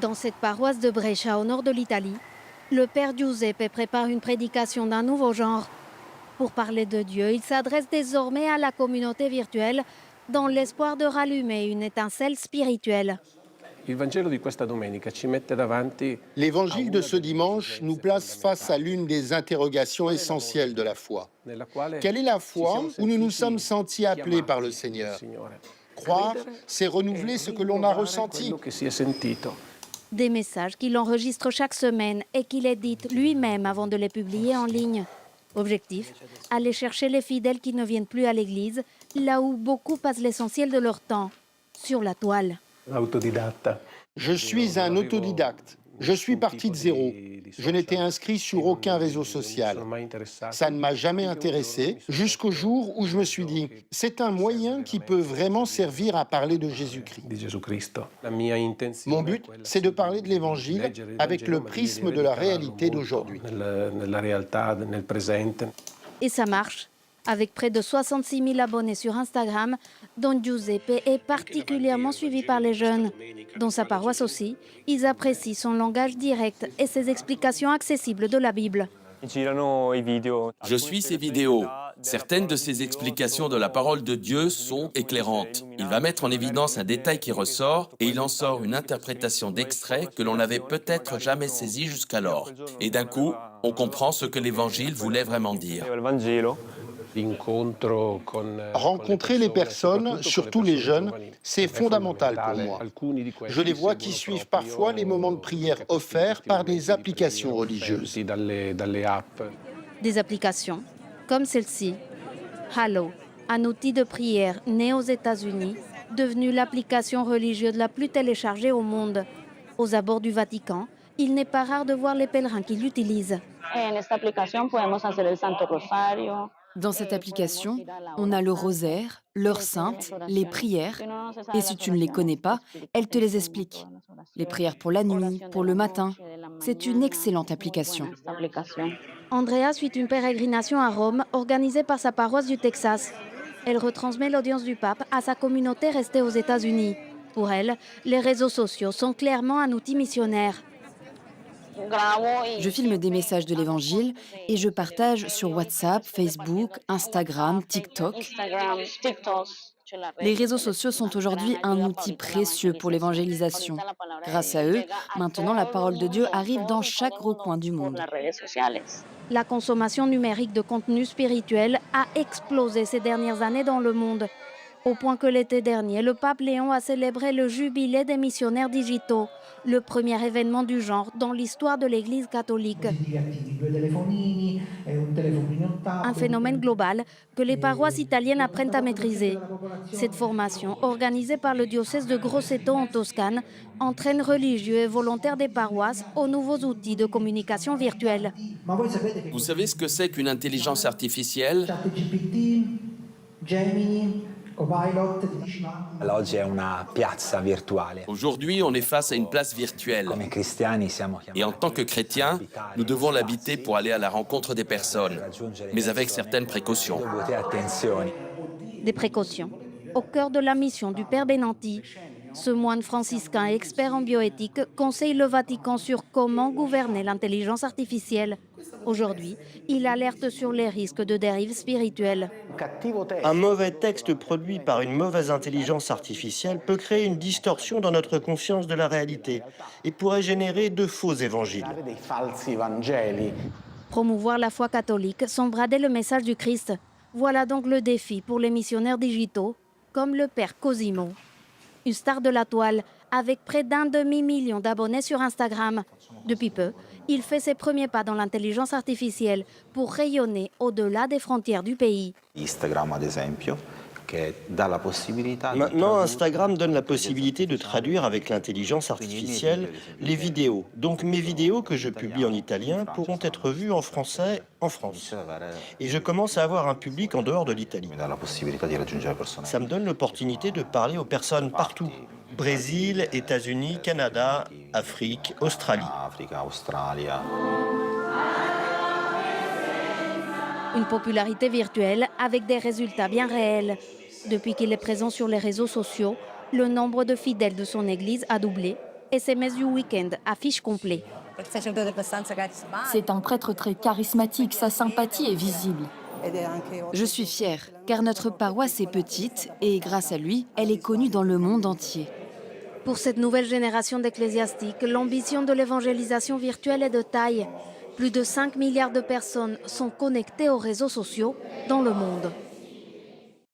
Dans cette paroisse de Brescia, au nord de l'Italie, le père Giuseppe prépare une prédication d'un nouveau genre. Pour parler de Dieu, il s'adresse désormais à la communauté virtuelle dans l'espoir de rallumer une étincelle spirituelle. L'évangile de ce dimanche nous place face à l'une des interrogations essentielles de la foi. Quelle est la foi où nous nous sommes sentis appelés par le Seigneur? Croire, c'est renouveler ce que l'on a ressenti. Des messages qu'il enregistre chaque semaine et qu'il édite lui-même avant de les publier en ligne. Objectif, aller chercher les fidèles qui ne viennent plus à l'église, là où beaucoup passent l'essentiel de leur temps, sur la toile. Je suis un autodidacte. Je suis parti de zéro. Je n'étais inscrit sur aucun réseau social. Ça ne m'a jamais intéressé jusqu'au jour où je me suis dit, c'est un moyen qui peut vraiment servir à parler de Jésus-Christ. Mon but, c'est de parler de l'Évangile avec le prisme de la réalité d'aujourd'hui. Et ça marche. Avec près de 66 000 abonnés sur Instagram, Don Giuseppe est particulièrement suivi par les jeunes. Dans sa paroisse aussi, ils apprécient son langage direct et ses explications accessibles de la Bible. Je suis ces vidéos. Certaines de ces explications de la parole de Dieu sont éclairantes. Il va mettre en évidence un détail qui ressort et il en sort une interprétation d'extrait que l'on n'avait peut-être jamais saisie jusqu'alors. Et d'un coup, on comprend ce que l'Évangile voulait vraiment dire. Rencontrer les personnes, surtout les jeunes, c'est fondamental pour moi. Je les vois qui suivent parfois les moments de prière offerts par des applications religieuses. Des applications comme celle-ci, Hallow, un outil de prière né aux États-Unis, devenu l'application religieuse la plus téléchargée au monde. Aux abords du Vatican, il n'est pas rare de voir les pèlerins qui l'utilisent. Dans cette application, on a le rosaire, l'heure sainte, les prières. Et si tu ne les connais pas, elle te les explique. Les prières pour la nuit, pour le matin. C'est une excellente application. Andrea suit une pérégrination à Rome organisée par sa paroisse du Texas. Elle retransmet l'audience du pape à sa communauté restée aux États-Unis. Pour elle, les réseaux sociaux sont clairement un outil missionnaire. Je filme des messages de l'Évangile et je partage sur WhatsApp, Facebook, Instagram, TikTok. Les réseaux sociaux sont aujourd'hui un outil précieux pour l'évangélisation. Grâce à eux, maintenant la parole de Dieu arrive dans chaque recoin du monde. La consommation numérique de contenu spirituel a explosé ces dernières années dans le monde. Au point que l'été dernier, le pape Léon a célébré le jubilé des missionnaires digitaux, le premier événement du genre dans l'histoire de l'Église catholique. Un phénomène global que les paroisses italiennes apprennent à maîtriser. Cette formation, organisée par le diocèse de Grosseto en Toscane, entraîne religieux et volontaires des paroisses aux nouveaux outils de communication virtuelle. Vous savez ce que c'est qu'une intelligence artificielle ? Aujourd'hui, on est face à une place virtuelle. Et en tant que chrétiens, nous devons l'habiter pour aller à la rencontre des personnes, mais avec certaines précautions. Des précautions au cœur de la mission du Père Benanti. Ce moine franciscain expert en bioéthique conseille le Vatican sur comment gouverner l'intelligence artificielle. Aujourd'hui, il alerte sur les risques de dérive spirituelle. Un mauvais texte produit par une mauvaise intelligence artificielle peut créer une distorsion dans notre conscience de la réalité et pourrait générer de faux évangiles. Promouvoir la foi catholique sans brader le message du Christ. Voilà donc le défi pour les missionnaires digitaux, comme le père Cosimo. Une star de la toile, avec près d'1 demi-million d'abonnés sur Instagram. Depuis peu, il fait ses premiers pas dans l'intelligence artificielle pour rayonner au-delà des frontières du pays. Maintenant, Instagram donne la possibilité de traduire avec l'intelligence artificielle les vidéos. Donc mes vidéos que je publie en italien pourront être vues en français en France. Et je commence à avoir un public en dehors de l'Italie. Ça me donne l'opportunité de parler aux personnes partout. Brésil, États-Unis, Canada, Afrique, Australie. Une popularité virtuelle avec des résultats bien réels. Depuis qu'il est présent sur les réseaux sociaux, le nombre de fidèles de son église a doublé SMS du week-end, affiche complet. C'est un prêtre très charismatique, sa sympathie est visible. Je suis fière, car notre paroisse est petite et grâce à lui, elle est connue dans le monde entier. Pour cette nouvelle génération d'ecclésiastiques, l'ambition de l'évangélisation virtuelle est de taille. Plus de 5 milliards de personnes sont connectées aux réseaux sociaux dans le monde.